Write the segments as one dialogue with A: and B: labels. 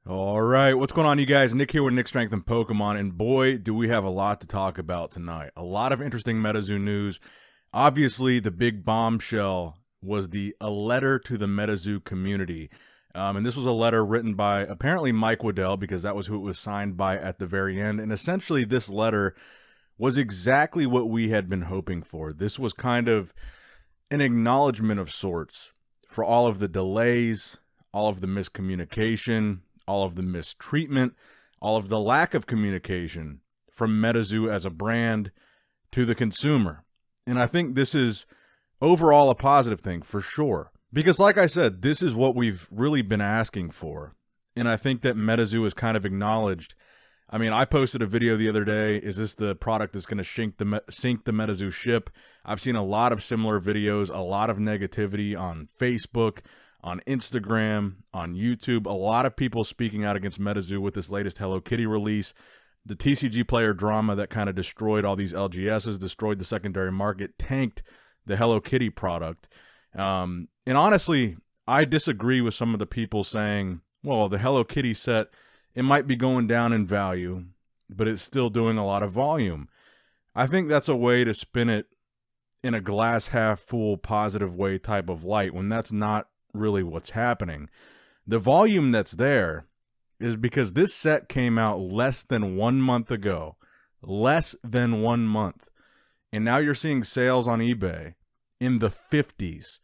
A: All right, what's going on, you guys? Nick here with Nick Strength and Pokemon, and boy, do we have a lot to talk about tonight. A lot of interesting Metazoo news. Obviously, the big bombshell was a letter to the Metazoo community. And this was a letter written by, apparently, Mike Waddell, because that was who it was signed by at the very end. And essentially, this letter was exactly what we had been hoping for. This was kind of an acknowledgement of sorts for all of the delays, all of the miscommunication, all of the mistreatment, all of the lack of communication from Metazoo as a brand to the consumer. And I think this is overall a positive thing for sure. Because like I said, this is what we've really been asking for. And I think that Metazoo has kind of acknowledged. I mean, I posted a video the other day. Is this the product that's going to sink the Metazoo ship? I've seen a lot of similar videos, a lot of negativity on Facebook, on Instagram, on YouTube, a lot of people speaking out against Metazoo with this latest Hello Kitty release. The TCG player drama that kind of destroyed all these LGSs, destroyed the secondary market, tanked the Hello Kitty product. And honestly, I disagree with some of the people saying, well, the Hello Kitty set, it might be going down in value, but it's still doing a lot of volume. I think that's a way to spin it in a glass half full positive way type of light when that's not really what's happening. The volume that's there is because this set came out less than 1 month ago. Less than 1 month. And now you're seeing sales on eBay in the 50s.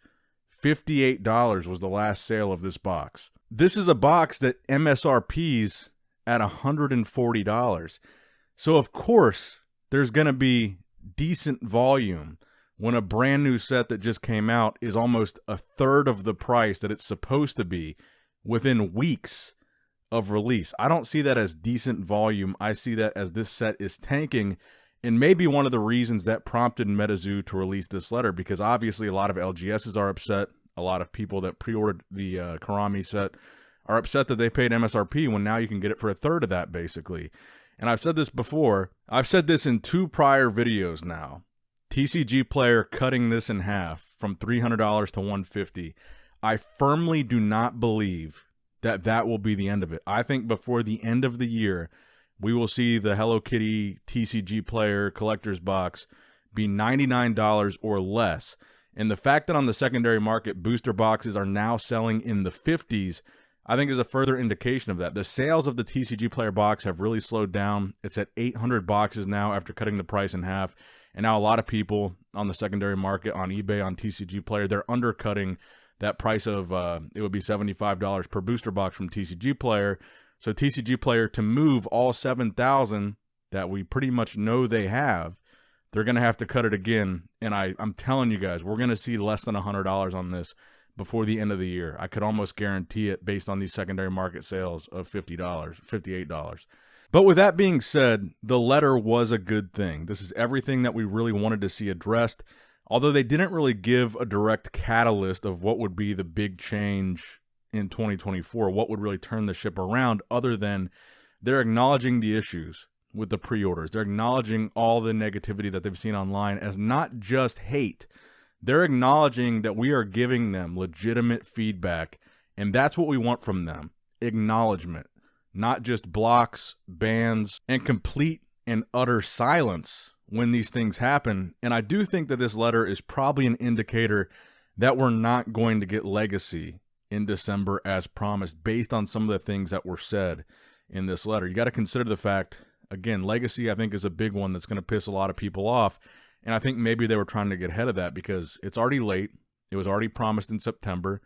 A: $58 was the last sale of this box. This is a box that MSRP's at $140. So of course, there's going to be decent volume when a brand new set that just came out is almost a third of the price that it's supposed to be within weeks of release. I don't see that as decent volume. I see that as this set is tanking, and maybe one of the reasons that prompted Metazoo to release this letter, because obviously a lot of LGSs are upset. A lot of people that pre-ordered the Karami set are upset that they paid MSRP when now you can get it for a third of that, basically. And I've said this before. I've said this in 2 prior videos now. TCG player cutting this in half from $300 to $150. I firmly do not believe that that will be the end of it. I think before the end of the year, we will see the Hello Kitty TCG player collector's box be $99 or less. And the fact that on the secondary market, booster boxes are now selling in the 50s, I think is a further indication of that. The sales of the TCG player box have really slowed down. It's at 800 boxes now after cutting the price in half. And now a lot of people on the secondary market, on eBay, on TCG Player, they're undercutting that price of, it would be $75 per booster box from TCG Player. So TCG Player, to move all 7,000 that we pretty much know they have, they're going to have to cut it again. And I'm telling you guys, we're going to see less than $100 on this before the end of the year. I could almost guarantee it based on these secondary market sales of $50, $58. But with that being said, the letter was a good thing. This is everything that we really wanted to see addressed, although they didn't really give a direct catalyst of what would be the big change in 2024, what would really turn the ship around, other than they're acknowledging the issues with the pre-orders. They're acknowledging all the negativity that they've seen online as not just hate. They're acknowledging that we are giving them legitimate feedback, and that's what we want from them, acknowledgement. Not just blocks, bans, and complete and utter silence when these things happen. And I do think that this letter is probably an indicator that we're not going to get Legacy in December as promised, based on some of the things that were said in this letter. You got to consider the fact, again, Legacy I think is a big one that's going to piss a lot of people off. And I think maybe they were trying to get ahead of that because it's already late. It was already promised in September.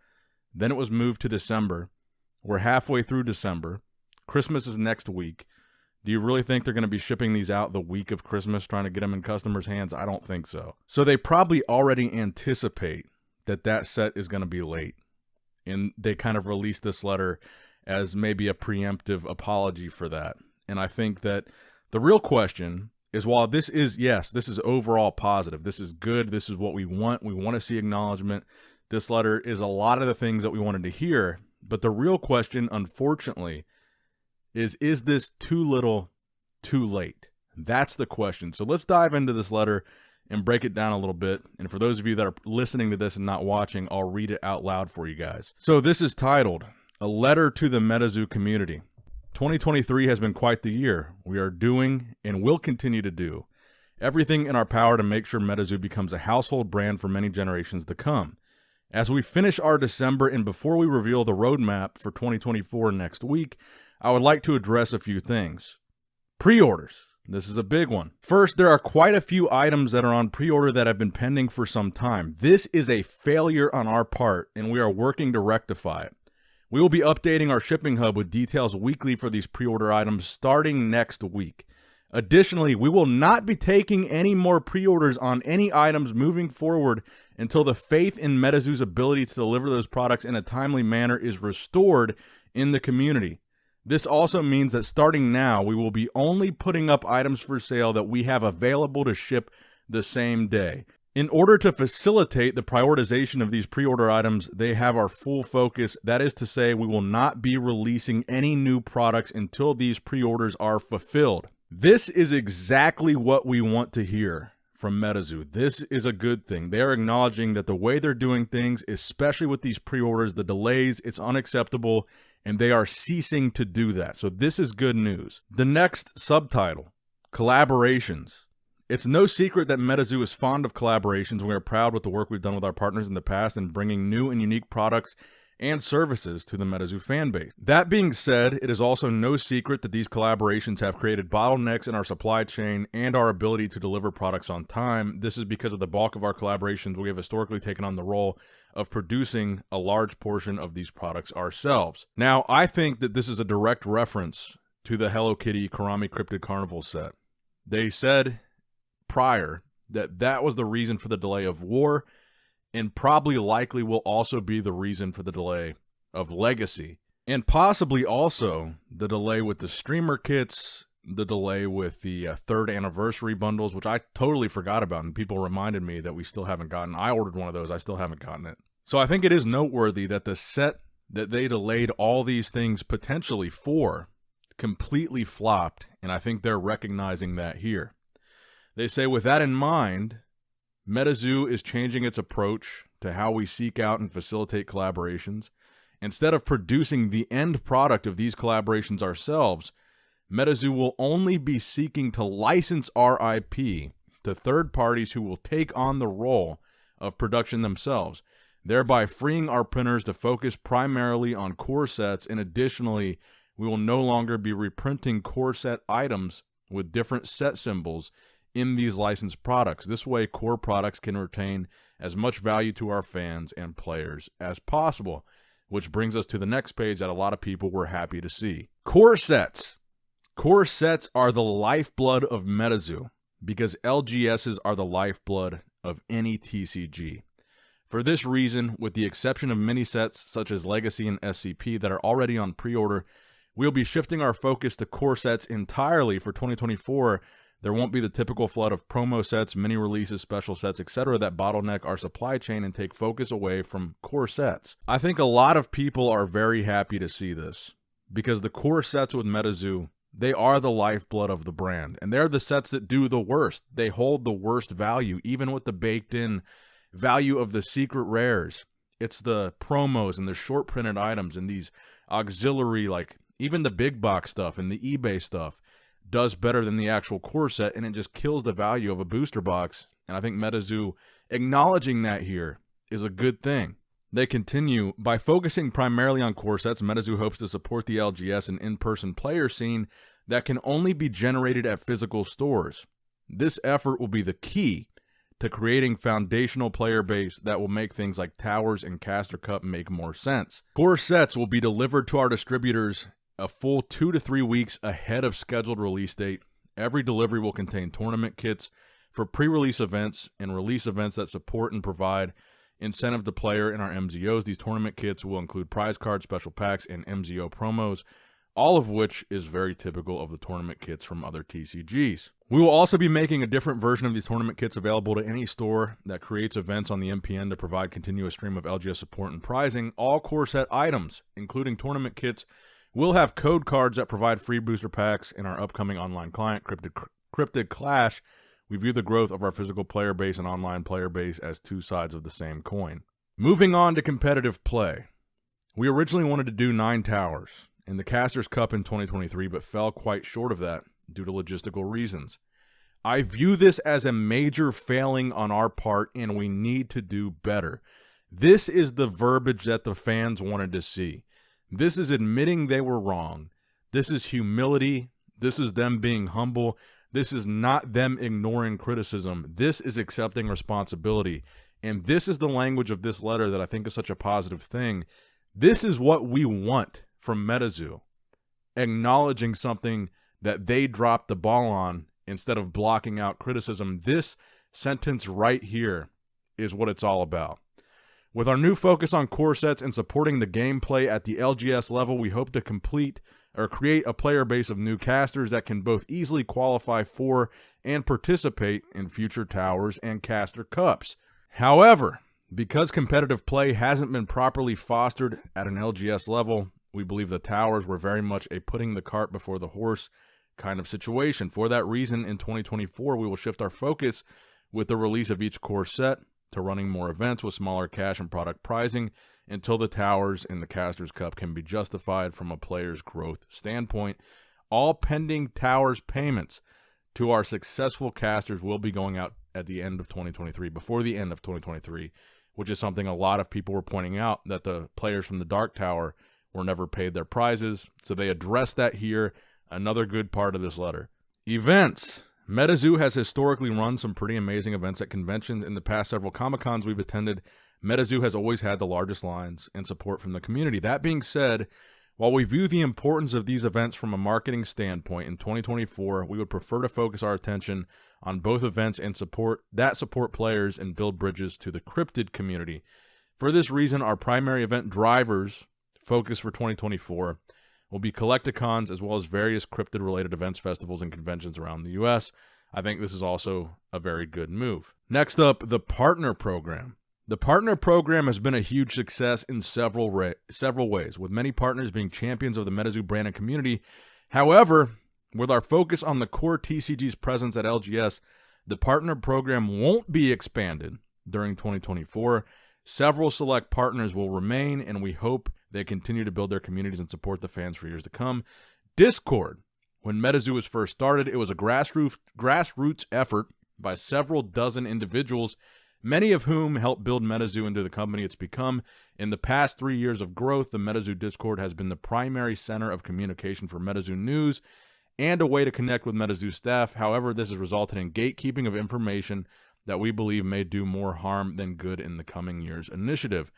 A: Then it was moved to December. We're halfway through December. Christmas is next week. Do you really think they're going to be shipping these out the week of Christmas, trying to get them in customers' hands? I don't think so. So they probably already anticipate that that set is going to be late. And they kind of released this letter as maybe a preemptive apology for that. And I think that the real question is, while this is, yes, this is overall positive. This is good. This is what we want. We want to see acknowledgement. This letter is a lot of the things that we wanted to hear. But the real question, unfortunately, is this too little, too late? That's the question. So let's dive into this letter and break it down a little bit. And for those of you that are listening to this and not watching, I'll read it out loud for you guys. So this is titled, A letter to the Metazoo community. 2023 has been quite the year. We are doing and will continue to do everything in our power to make sure Metazoo becomes a household brand for many generations to come. As we finish our December and before we reveal the roadmap for 2024 next week, I would like to address a few things. Pre-orders. This is a big one. First, there are quite a few items that are on pre-order that have been pending for some time. This is a failure on our part, and we are working to rectify it. We will be updating our shipping hub with details weekly for these pre-order items starting next week. Additionally, we will not be taking any more pre-orders on any items moving forward until the faith in Metazoo's ability to deliver those products in a timely manner is restored in the community. This also means that starting now, we will be only putting up items for sale that we have available to ship the same day. In order to facilitate the prioritization of these pre-order items, they have our full focus. That is to say, we will not be releasing any new products until these pre-orders are fulfilled. This is exactly what we want to hear from Metazoo. This is a good thing. They are acknowledging that the way they're doing things, especially with these pre-orders, the delays, it's unacceptable, and they are ceasing to do that. So this is good news. The next subtitle, collaborations. It's no secret that Metazoo is fond of collaborations. We are proud with the work we've done with our partners in the past and bringing new and unique products and services to the Metazoo fan base. That being said, it is also no secret that these collaborations have created bottlenecks in our supply chain and our ability to deliver products on time. This is because of the bulk of our collaborations. We have historically taken on the role of producing a large portion of these products ourselves. Now, I think that this is a direct reference to the Hello Kitty Karami Cryptid Carnival set. They said prior that that was the reason for the delay of War, and probably likely will also be the reason for the delay of Legacy. And possibly also the delay with the streamer kits, the delay with the third anniversary bundles, which I totally forgot about, and people reminded me that we still haven't gotten. I ordered one of those, I still haven't gotten it. So I think it is noteworthy that the set that they delayed all these things potentially for completely flopped, and I think they're recognizing that here. They say, with that in mind, Metazoo is changing its approach to how we seek out and facilitate collaborations. Instead of producing the end product of these collaborations ourselves, Metazoo will only be seeking to license our IP to third parties who will take on the role of production themselves, thereby freeing our printers to focus primarily on core sets, and additionally, we will no longer be reprinting core set items with different set symbols in these licensed products. This way, core products can retain as much value to our fans and players as possible, which brings us to the next page that a lot of people were happy to see. Core sets. Core sets are the lifeblood of Metazoo because LGSs are the lifeblood of any TCG. For this reason, with the exception of mini sets such as Legacy and SCP that are already on pre-order, we'll be shifting our focus to core sets entirely for 2024. There won't be the typical flood of promo sets, mini releases, special sets, etc. that bottleneck our supply chain and take focus away from core sets. I think a lot of people are very happy to see this because the core sets with Metazoo, they are the lifeblood of the brand, and they're the sets that do the worst. They hold the worst value, even with the baked-in value of the secret rares. It's the promos and the short printed items and these auxiliary, like even the big box stuff and the eBay stuff does better than the actual core set, and it just kills the value of a booster box. And I think Metazoo acknowledging that here is a good thing. They continue, by focusing primarily on core sets, Metazoo hopes to support the LGS and in-person player scene that can only be generated at physical stores. This effort will be the key to creating foundational player base that will make things like Towers and Caster Cup make more sense. Core sets will be delivered to our distributors a full 2 to 3 weeks ahead of scheduled release date. Every delivery will contain tournament kits for pre-release events and release events that support and provide incentive to player in our MZOs. These tournament kits will include prize cards, special packs, and MZO promos, all of which is very typical of the tournament kits from other TCGs. We will also be making a different version of these tournament kits available to any store that creates events on the MPN to provide continuous stream of LGS support and prizing. All core set items, including tournament kits, will have code cards that provide free booster packs in our upcoming online client, Cryptid Clash. We view the growth of our physical player base and online player base as two sides of the same coin. Moving on to competitive play. We originally wanted to do 9 towers in the Casters Cup in 2023, but fell quite short of that due to logistical reasons. I view this as a major failing on our part, and we need to do better. This is the verbiage that the fans wanted to see. This is admitting they were wrong. This is humility. This is them being humble. This is not them ignoring criticism. This is accepting responsibility. And this is the language of this letter that I think is such a positive thing. This is what we want from Metazoo. Acknowledging something that they dropped the ball on instead of blocking out criticism. This sentence right here is what it's all about. With our new focus on core sets and supporting the gameplay at the LGS level, we hope to create a player base of new casters that can both easily qualify for and participate in future towers and caster cups. However, because competitive play hasn't been properly fostered at an LGS level, we believe the towers were very much a putting the cart before the horse kind of situation. For that reason, in 2024, we will shift our focus with the release of each core set to running more events with smaller cash and product pricing until the towers in the Casters Cup can be justified from a player's growth standpoint. All pending towers payments to our successful casters will be going out at the end of 2023, before the end of 2023, which is something a lot of people were pointing out, that the players from the Dark Tower were never paid their prizes. So they addressed that here. Another good part of this letter. Events. Metazoo has historically run some pretty amazing events at conventions. In the past several Comic-Cons we've attended, Metazoo has always had the largest lines and support from the community. That being said, while we view the importance of these events from a marketing standpoint, in 2024, we would prefer to focus our attention on both events and support players and build bridges to the cryptid community. For this reason, our primary event drivers focus for 2024 will be Collecticons as well as various cryptid-related events, festivals, and conventions around the U.S. I think this is also a very good move. Next up, the Partner Program. The Partner Program has been a huge success in several ways, with many partners being champions of the Metazoo brand and community. However, with our focus on the core TCG's presence at LGS, the Partner Program won't be expanded during 2024. Several select partners will remain, and we hope they continue to build their communities and support the fans for years to come. Discord. When Metazoo was first started, it was a grassroots effort by several dozen individuals, many of whom helped build Metazoo into the company it's become. In the past 3 years of growth, the Metazoo Discord has been the primary center of communication for Metazoo news and a way to connect with Metazoo staff. However, this has resulted in gatekeeping of information that we believe may do more harm than good in the coming year's initiative.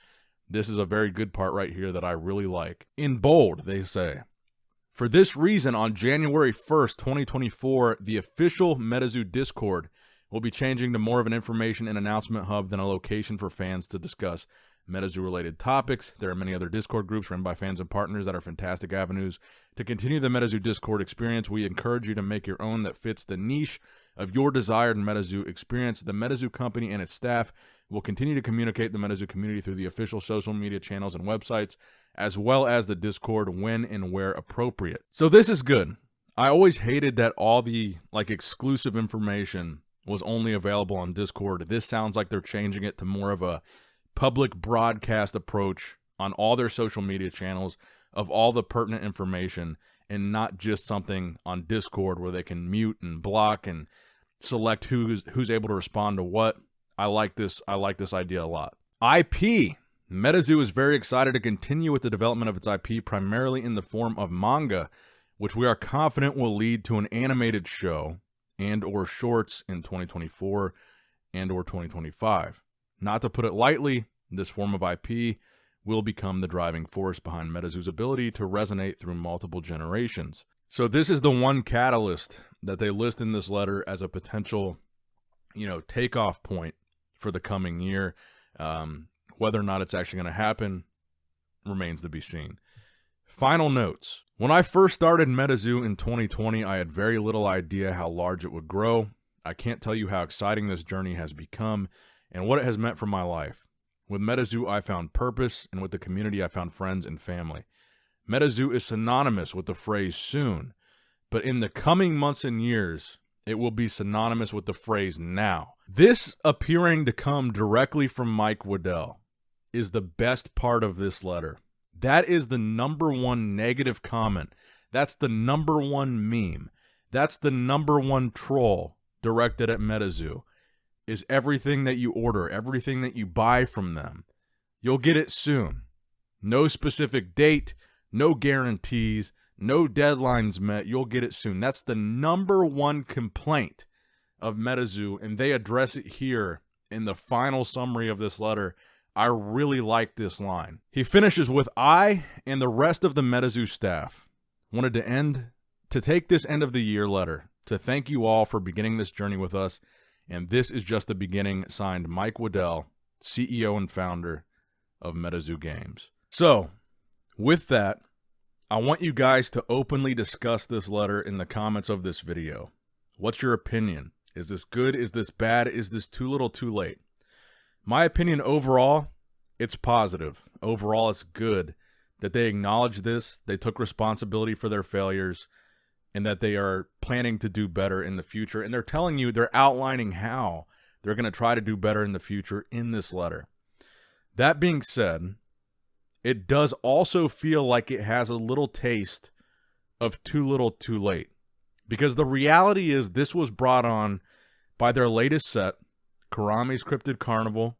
A: This is a very good part right here that I really like. In bold, they say, for this reason, on January 1st, 2024, the official Metazoo Discord will be changing to more of an information and announcement hub than a location for fans to discuss Metazoo-related topics. There are many other Discord groups run by fans and partners that are fantastic avenues to continue the Metazoo Discord experience. We encourage you to make your own that fits the niche of your desired Metazoo experience. The Metazoo company and its staff will continue to communicate the Metazoo community through the official social media channels and websites, as well as the Discord when and where appropriate. So this is good. I always hated that all the exclusive information was only available on Discord. This sounds like they're changing it to more of a public broadcast approach on all their social media channels of all the pertinent information, and not just something on Discord where they can mute and block and select who's able to respond to what. I like this idea a lot. IP. Metazoo is very excited to continue with the development of its IP, primarily in the form of manga, which we are confident will lead to an animated show and or shorts in 2024 and or 2025. Not to put it lightly, this form of IP will become the driving force behind Metazoo's ability to resonate through multiple generations. So this is the one catalyst that they list in this letter as a potential, takeoff point for the coming year. Whether or not it's actually going to happen remains to be seen. Final notes. When I first started Metazoo in 2020, I had very little idea how large it would grow. I can't tell you how exciting this journey has become and what it has meant for my life. With Metazoo, I found purpose, and with the community, I found friends and family. Metazoo is synonymous with the phrase soon, but in the coming months and years, it will be synonymous with the phrase now. This appearing to come directly from Mike Waddell is the best part of this letter. That is the #1 negative comment. That's the #1 meme. That's the #1 troll directed at Metazoo. Is everything that you order, everything that you buy from them. You'll get it soon. No specific date, no guarantees, no deadlines met. You'll get it soon. That's the #1 complaint of Metazoo, and they address it here in the final summary of this letter. I really like this line. He finishes with, I and the rest of the Metazoo staff wanted to take this end of the year letter to thank you all for beginning this journey with us, and this is just the beginning. Signed, Mike Waddell, CEO and founder of Metazoo Games. So, with that, I want you guys to openly discuss this letter in the comments of this video. What's your opinion? Is this good? Is this bad? Is this too little, too late? My opinion overall, it's positive. Overall, it's good that they acknowledge this, they took responsibility for their failures, and that they are planning to do better in the future. And they're telling you, they're outlining how they're going to try to do better in the future in this letter. That being said, it does also feel like it has a little taste of too little, too late. Because the reality is this was brought on by their latest set, Karami's Cryptid Carnival,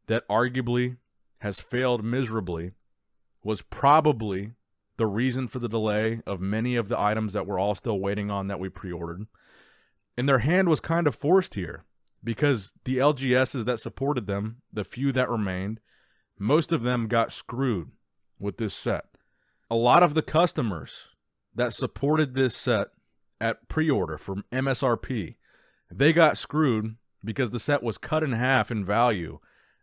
A: that arguably has failed miserably, was probably the reason for the delay of many of the items that we're all still waiting on that we pre-ordered. And their hand was kind of forced here because the LGSs that supported them, the few that remained, most of them got screwed with this set. A lot of the customers that supported this set at pre-order from MSRP, they got screwed because the set was cut in half in value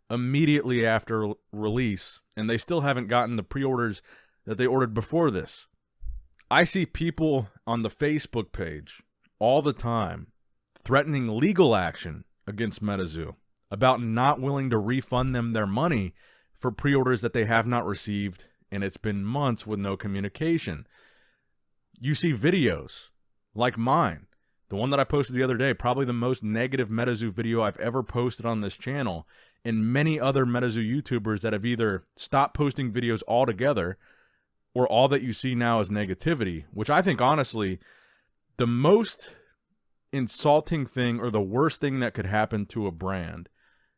A: immediately after release, and they still haven't gotten the pre-orders that they ordered before this. I see people on the Facebook page all the time threatening legal action against Metazoo about not willing to refund them their money for pre-orders that they have not received, and it's been months with no communication. You see videos like mine, the one that I posted the other day, probably the most negative Metazoo video I've ever posted on this channel, and many other Metazoo YouTubers that have either stopped posting videos altogether or all that you see now is negativity, which I think, honestly, the most insulting thing or the worst thing that could happen to a brand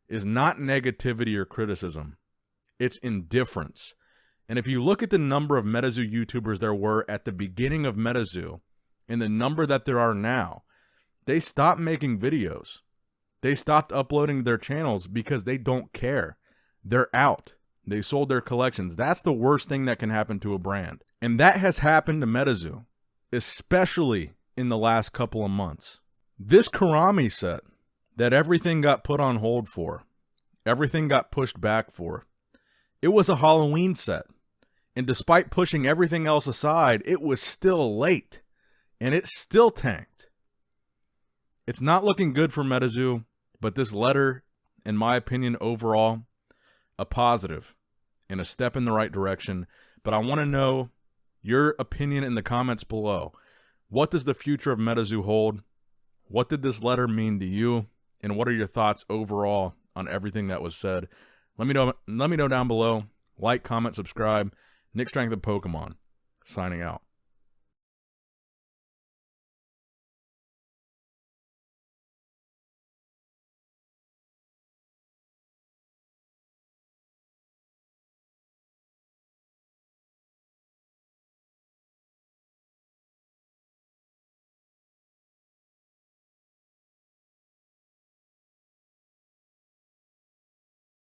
A: is not negativity or criticism. It's indifference. And if you look at the number of Metazoo YouTubers there were at the beginning of Metazoo and the number that there are now, they stopped making videos. They stopped uploading their channels because they don't care. They're out. They sold their collections. That's the worst thing that can happen to a brand. And that has happened to Metazoo, especially in the last couple of months. This Karami set that everything got put on hold for, everything got pushed back for, it was a Halloween set. And despite pushing everything else aside, it was still late. And it still tanked. It's not looking good for Metazoo, but this letter, in my opinion, overall, a positive and a step in the right direction. But I want to know your opinion in the comments below. What does the future of Metazoo hold? What did this letter mean to you? And what are your thoughts overall on everything that was said? Let me know down below. Like, comment, subscribe. Nick Strength of Pokemon, signing out.